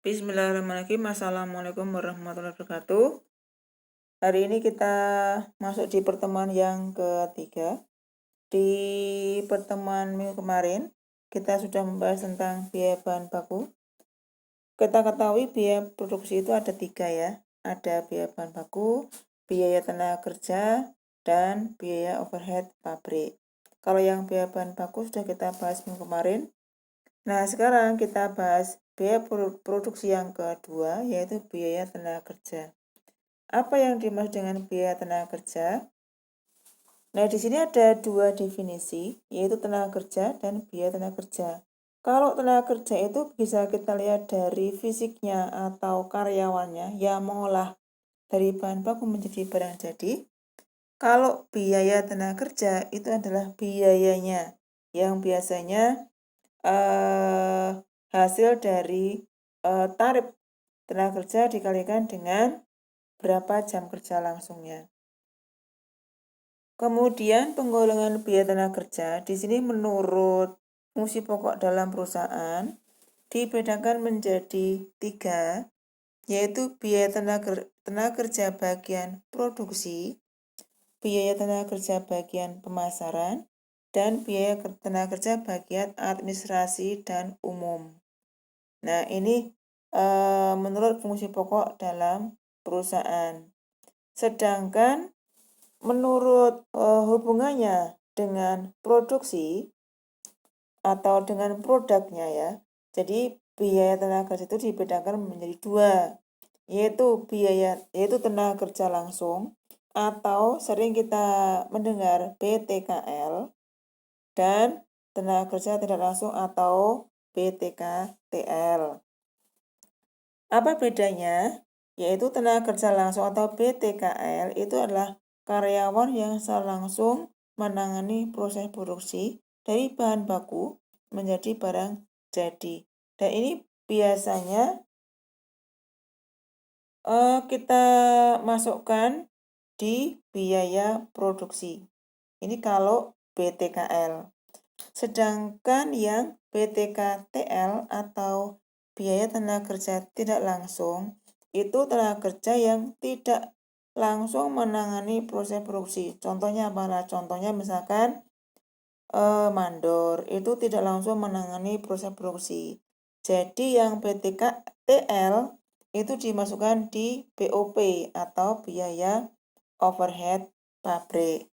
Bismillahirrahmanirrahim. Assalamualaikum warahmatullahi wabarakatuh. Hari ini kita masuk di pertemuan yang ketiga. Di pertemuan minggu kemarin, kita sudah membahas tentang biaya bahan baku. Kita ketahui biaya produksi itu ada 3 ya. Ada biaya bahan baku, biaya tenaga kerja, dan biaya overhead pabrik. Kalau yang biaya bahan baku sudah kita bahas minggu kemarin. Nah, sekarang kita bahas biaya produksi yang kedua, yaitu biaya tenaga kerja. Apa yang dimaksud dengan biaya tenaga kerja? Nah, di sini ada 2 definisi, yaitu tenaga kerja dan biaya tenaga kerja. Kalau tenaga kerja itu bisa kita lihat dari fisiknya atau karyawannya yang mengolah dari bahan baku menjadi barang jadi. Kalau biaya tenaga kerja itu adalah biayanya yang biasanya hasil dari tarif tenaga kerja dikalikan dengan berapa jam kerja langsungnya. Kemudian penggolongan biaya tenaga kerja di sini menurut fungsi pokok dalam perusahaan dibedakan menjadi 3, yaitu biaya tenaga kerja bagian produksi, biaya tenaga kerja bagian pemasaran, dan biaya tenaga kerja bagian administrasi dan umum. Nah, ini menurut fungsi pokok dalam perusahaan. Sedangkan menurut hubungannya dengan produksi atau dengan produknya ya. Jadi biaya tenaga kerja itu dibedakan menjadi 2, yaitu tenaga kerja langsung atau sering kita mendengar BTKL, dan tenaga kerja tidak langsung atau BTKTL. Apa bedanya? Yaitu tenaga kerja langsung atau BTKL itu adalah karyawan yang secara langsung menangani proses produksi dari bahan baku menjadi barang jadi. Dan ini biasanya kita masukkan di biaya produksi. Ini kalau BTKL. Sedangkan yang BTKTL atau biaya tenaga kerja tidak langsung, itu tenaga kerja yang tidak langsung menangani proses produksi. Contohnya apa? Contohnya misalkan mandor, itu tidak langsung menangani proses produksi. Jadi yang BTKTL itu dimasukkan di BOP atau biaya overhead pabrik.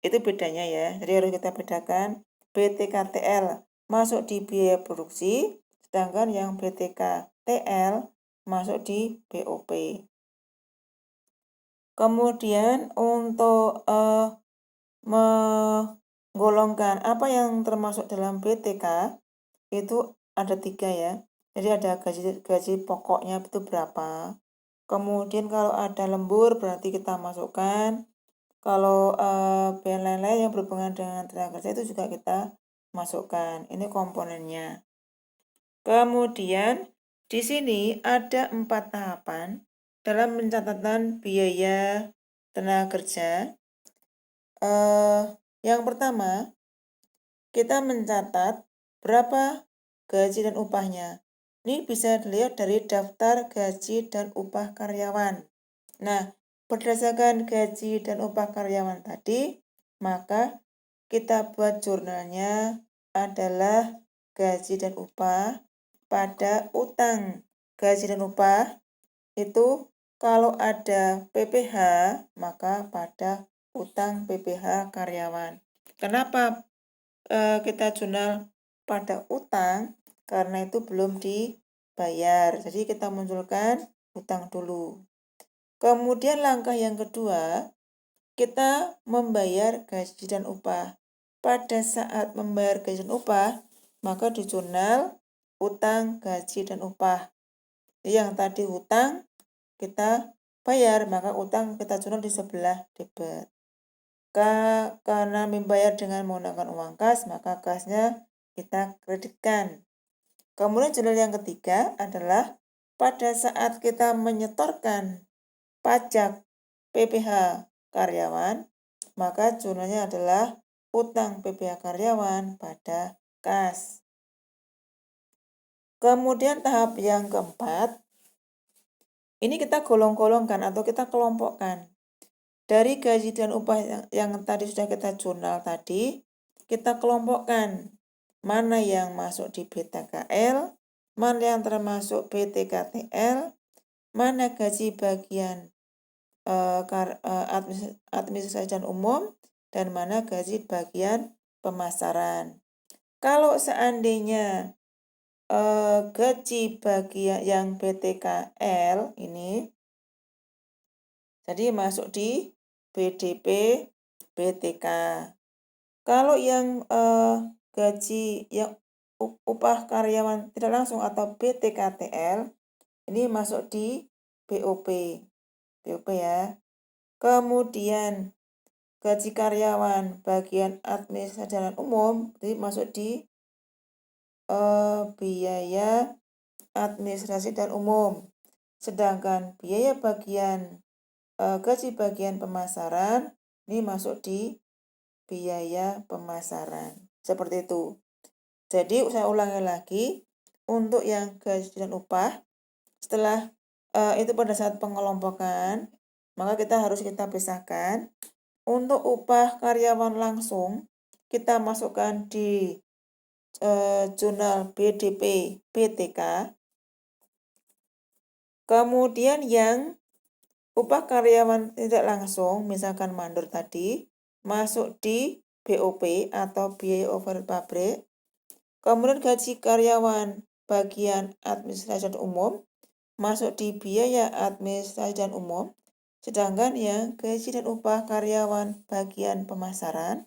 Itu bedanya ya. Jadi harus kita bedakan. BTKTL masuk di biaya produksi, sedangkan yang BTKTL masuk di BOP. Kemudian untuk menggolongkan apa yang termasuk dalam BTK itu ada 3 ya. Jadi ada gaji pokoknya itu berapa. Kemudian kalau ada lembur berarti kita masukkan. Kalau biaya lain-lain yang berhubungan dengan tenaga kerja itu juga kita masukkan. Ini komponennya. Kemudian di sini ada 4 tahapan dalam pencatatan biaya tenaga kerja. Yang pertama, kita mencatat berapa gaji dan upahnya. Ini bisa dilihat dari daftar gaji dan upah karyawan. Nah, berdasarkan gaji dan upah karyawan tadi, maka kita buat jurnalnya adalah gaji dan upah pada utang. Gaji dan upah itu kalau ada PPh, maka pada utang PPh karyawan. Kenapa kita jurnal pada utang? Karena itu belum dibayar. Jadi kita munculkan utang dulu. Kemudian langkah yang kedua, kita membayar gaji dan upah. Pada saat membayar gaji dan upah, maka di jurnal utang, gaji, dan upah. Yang tadi utang kita bayar, maka utang kita jurnal di sebelah debit. Karena membayar dengan menggunakan uang kas, maka kasnya kita kreditkan. Kemudian jurnal yang ketiga adalah pada saat kita menyetorkan pajak PPh karyawan, maka jurnalnya adalah utang PPh karyawan pada kas. Kemudian tahap yang keempat, ini kita golong-golongkan atau kita kelompokkan. Dari gaji dan upah yang tadi sudah kita jurnal tadi, kita kelompokkan mana yang masuk di BTKL, mana yang termasuk BTKTL, mana gaji bagian administrasi dan umum, dan mana gaji bagian pemasaran. Kalau seandainya gaji bagian yang BTKL ini jadi masuk di BDP BTK. Kalau yang gaji yang upah karyawan tidak langsung atau BTKTL ini masuk di BOP ya. Kemudian gaji karyawan bagian administrasi dan umum jadi masuk di biaya administrasi dan umum. Sedangkan biaya bagian gaji bagian pemasaran ini masuk di biaya pemasaran. Seperti itu. Jadi saya ulangi lagi, untuk yang gaji dan upah, setelah itu pada saat pengelompokan, maka kita pisahkan. Untuk upah karyawan langsung, kita masukkan di jurnal BDP BTK. Kemudian yang upah karyawan tidak langsung, misalkan mandor tadi, masuk di BOP atau biaya overhead pabrik. Kemudian gaji karyawan bagian administrasi dan umum masuk di biaya administrasi dan umum. Sedangkan yang gaji dan upah karyawan bagian pemasaran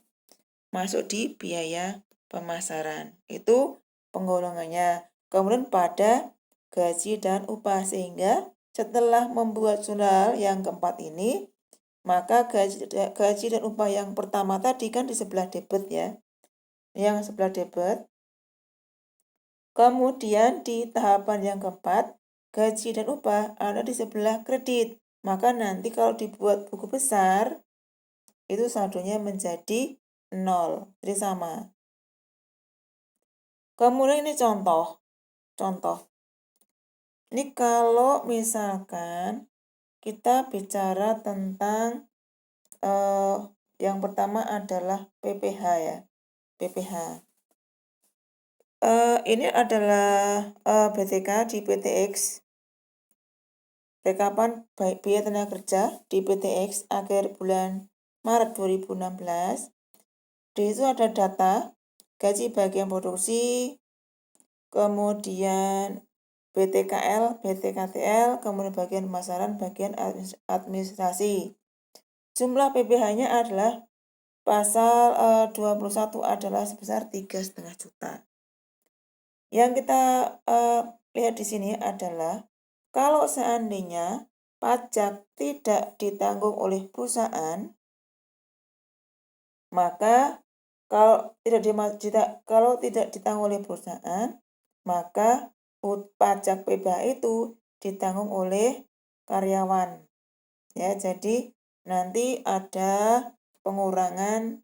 masuk di biaya pemasaran. Itu penggolongannya. Kemudian pada gaji dan upah, sehingga setelah membuat jurnal yang keempat ini, maka gaji dan upah yang pertama tadi kan di sebelah debit ya. Yang sebelah debit. Kemudian di tahapan yang keempat, gaji dan upah ada di sebelah kredit. Maka nanti kalau dibuat buku besar, itu saldonya menjadi 0. Jadi sama. Kemudian ini contoh. Ini kalau misalkan kita bicara tentang yang pertama adalah PPH ya. PPH. Ini adalah BTK di PTX. Rekapan biaya tenaga kerja di PTX akhir bulan Maret 2016. Di situ ada data gaji bagian produksi, kemudian BTKL, BTKTL, kemudian bagian pemasaran, bagian administrasi. Jumlah PPh-nya adalah pasal 21 adalah sebesar 3,5 juta. Yang kita lihat di sini adalah kalau seandainya pajak tidak ditanggung oleh perusahaan, maka kalau tidak ditanggung oleh perusahaan, maka pajak PPh itu ditanggung oleh karyawan. Ya, jadi nanti ada pengurangan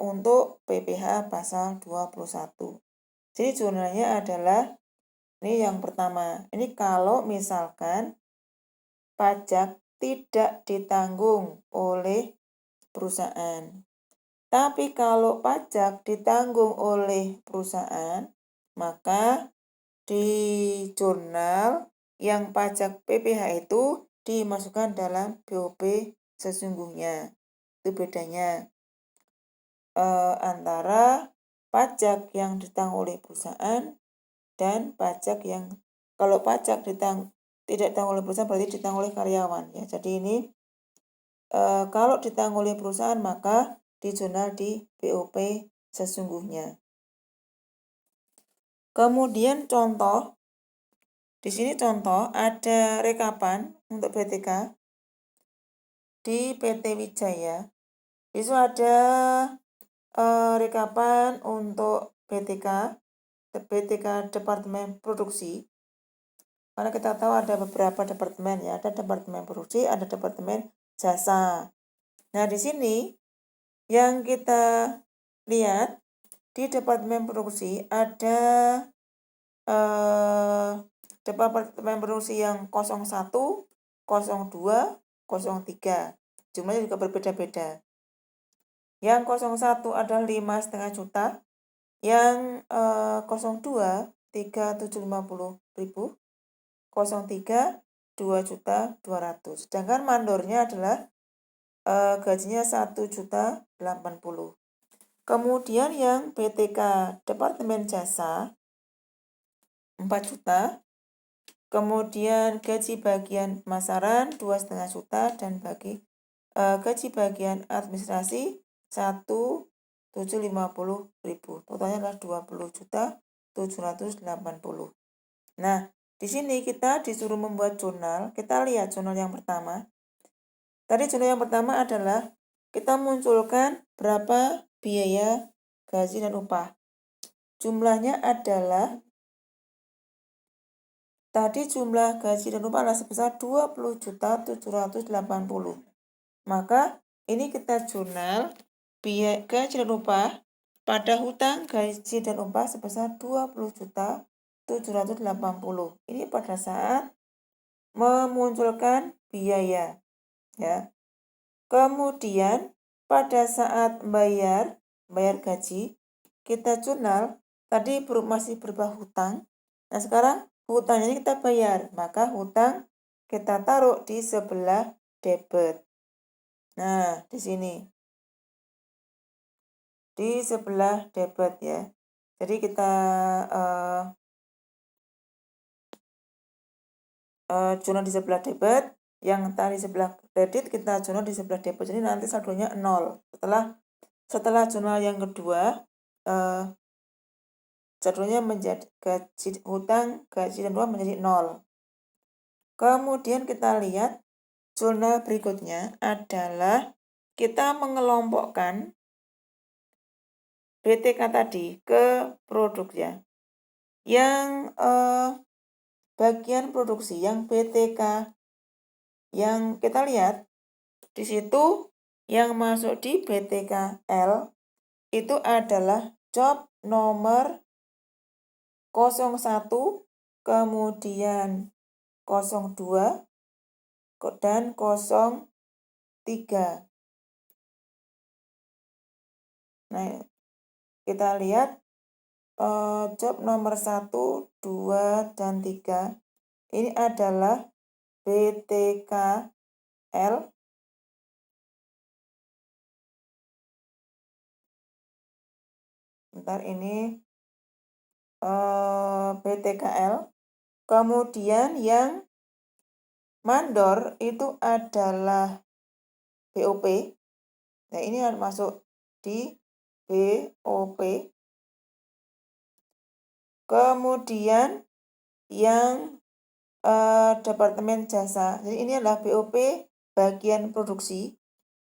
untuk PPh pasal 21. Jadi jurnalnya adalah ini yang pertama. Ini kalau misalkan pajak tidak ditanggung oleh perusahaan. Tapi kalau pajak ditanggung oleh perusahaan, maka di jurnal yang pajak PPh itu dimasukkan dalam BOP sesungguhnya. Itu bedanya antara pajak yang ditanggung oleh perusahaan dan pajak yang kalau pajak tidak ditanggung oleh perusahaan berarti ditanggung oleh karyawan ya. Jadi ini kalau ditanggung oleh perusahaan maka di jurnal di BOP sesungguhnya. Kemudian contoh, di sini contoh ada rekapan untuk BTK di PT Wijaya. Itu ada rekapan untuk BTK Departemen Produksi. Karena kita tahu ada beberapa departemen ya, ada departemen produksi, ada departemen jasa. Nah, di sini yang kita lihat di departemen produksi ada Departemen Produksi yang 01, 02, 03. Jumlahnya juga berbeda-beda. Yang 01 adalah 5,5 juta, yang 02 3.750.000, 03 2.200.000. Sedangkan mandornya adalah gajinya 1.080.000. Kemudian yang BTK Departemen Jasa 4 juta. Kemudian gaji bagian pemasaran 2,5 juta dan gaji bagian administrasi 1.750.000. Totalnya adalah 20.780.000. Nah, di sini kita disuruh membuat jurnal. Kita lihat jurnal yang pertama. Tadi jurnal yang pertama adalah kita munculkan berapa biaya gaji dan upah. Jumlahnya adalah tadi jumlah gaji dan upah adalah sebesar 20.780.000. Maka ini kita jurnal biaya gaji dan upah pada hutang gaji dan upah sebesar 20.780.000. Ini pada saat memunculkan biaya, ya. Kemudian pada saat bayar gaji, kita jurnal tadi masih berupa hutang. Nah, sekarang hutangnya ini kita bayar, maka hutang kita taruh di sebelah debit. Nah, di sini di sebelah debit, ya. Jadi kita jurnal di sebelah debit, yang tadi sebelah kredit kita jurnal di sebelah debit. Jadi nanti saldonya 0. Setelah jurnal yang kedua, saldonya menjadi hutang gaji dan upah menjadi 0. Kemudian kita lihat jurnal berikutnya adalah kita mengelompokkan BTK tadi ke produk, ya. Yang bagian produksi, yang BTK, yang kita lihat di situ yang masuk di BTKL itu adalah job nomor 01, kemudian 02, dan 03. Nah, kita lihat job nomor 1, 2, dan 3 ini adalah BTKL. Bentar, ini BTKL. Kemudian yang mandor itu adalah BOP. Nah, ini masuk di BOP. Kemudian yang Departemen Jasa. Jadi ini adalah BOP bagian produksi.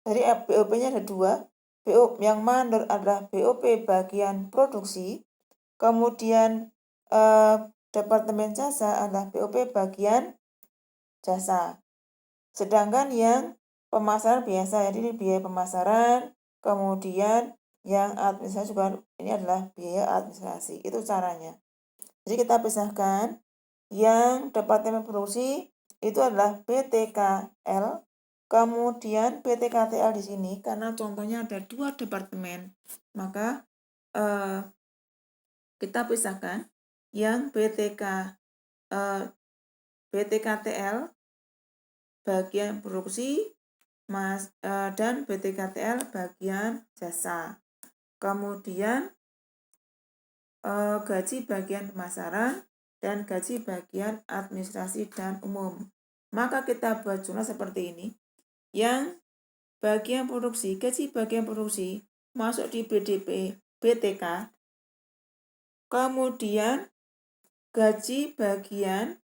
Jadi BOP-nya ada 2. BOP yang mandor adalah BOP bagian produksi. Kemudian Departemen Jasa adalah BOP bagian jasa. Sedangkan yang pemasaran biasa, jadi ini biaya pemasaran. Kemudian yang administrasi juga ini adalah biaya administrasi. Itu caranya. Jadi kita pisahkan. Yang Departemen Produksi itu adalah BTKL. Kemudian BTKTL di sini karena contohnya ada 2 departemen, maka kita pisahkan yang BTKTL bagian produksi dan BTKTL bagian jasa. Kemudian gaji bagian pemasaran dan gaji bagian administrasi dan umum. Maka kita buat jurnal seperti ini. Yang bagian produksi, gaji bagian produksi masuk di BDP BTK. Kemudian gaji bagian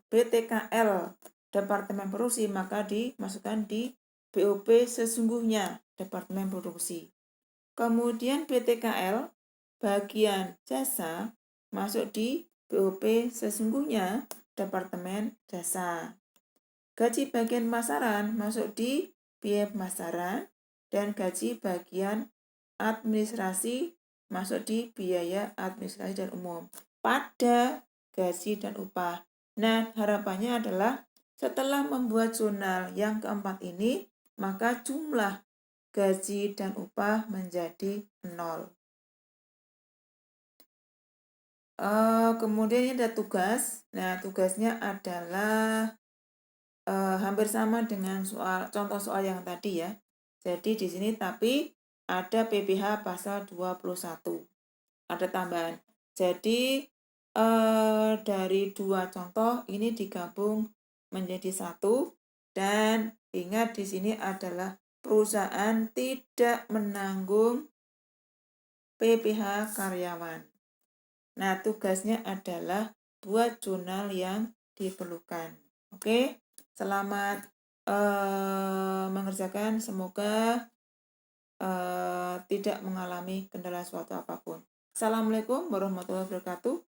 BTKL Departemen Produksi maka dimasukkan di BOP sesungguhnya Departemen Produksi. Kemudian BTKL bagian jasa masuk di BOP sesungguhnya Departemen Jasa. Gaji bagian pemasaran masuk di biaya pemasaran dan gaji bagian administrasi masuk di biaya administrasi dan umum. pada gaji dan upah. Nah, harapannya adalah setelah membuat jurnal yang keempat ini, maka jumlah gaji dan upah menjadi 0. Kemudian ini ada tugas. Nah, tugasnya adalah hampir sama dengan contoh soal yang tadi ya. Jadi di sini tapi ada PPh pasal 21. Ada tambahan. Jadi dari dua contoh ini digabung menjadi satu, dan ingat di sini adalah perusahaan tidak menanggung PPh karyawan. Nah, tugasnya adalah buat jurnal yang diperlukan. Oke, selamat mengerjakan. Semoga tidak mengalami kendala suatu apapun. Assalamualaikum warahmatullahi wabarakatuh.